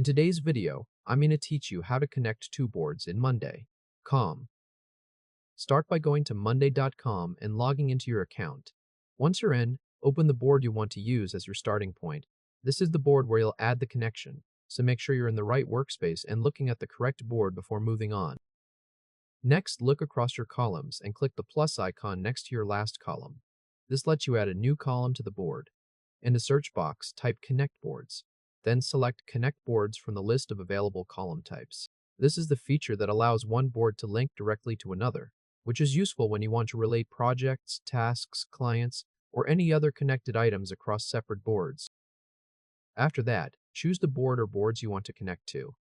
In today's video, I'm going to teach you how to connect two boards in Monday.com. Start by going to monday.com and logging into your account. Once you're in, open the board you want to use as your starting point. This is the board where you'll add the connection, so make sure you're in the right workspace and looking at the correct board before moving on. Next, look across your columns and click the plus icon next to your last column. This lets you add a new column to the board. In the search box, type Connect Boards. Then select Connect Boards from the list of available column types. This is the feature that allows one board to link directly to another, which is useful when you want to relate projects, tasks, clients, or any other connected items across separate boards. After that, choose the board or boards you want to connect to.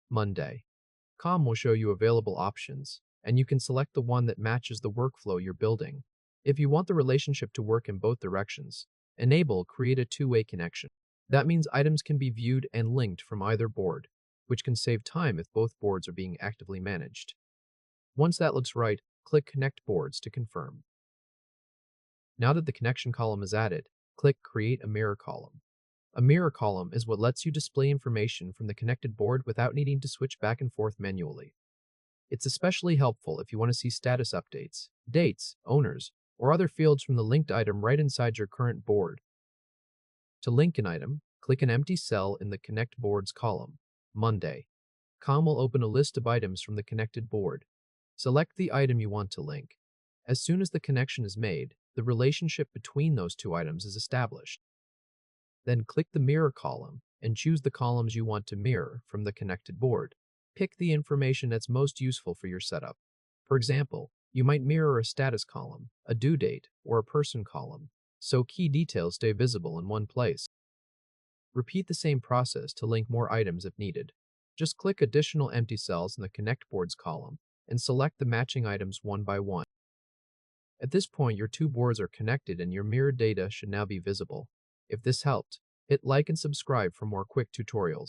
Monday.com will show you available options, and you can select the one that matches the workflow you're building. If you want the relationship to work in both directions, enable Create a two-way connection. That means items can be viewed and linked from either board, which can save time if both boards are being actively managed. Once that looks right, click Connect Boards to confirm. Now that the connection column is added, click Create a Mirror Column. A mirror column is what lets you display information from the connected board without needing to switch back and forth manually. It's especially helpful if you want to see status updates, dates, owners, or other fields from the linked item right inside your current board. To link an item, click an empty cell in the Connect Boards column. Monday.com will open a list of items from the connected board. Select the item you want to link. As soon as the connection is made, the relationship between those two items is established. Then click the Mirror column and choose the columns you want to mirror from the connected board. Pick the information that's most useful for your setup. For example, you might mirror a status column, a due date, or a person column, so key details stay visible in one place. Repeat the same process to link more items if needed. Just click additional empty cells in the Connect Boards column and select the matching items one by one. At this point, your two boards are connected and your mirrored data should now be visible. If this helped, hit like and subscribe for more quick tutorials.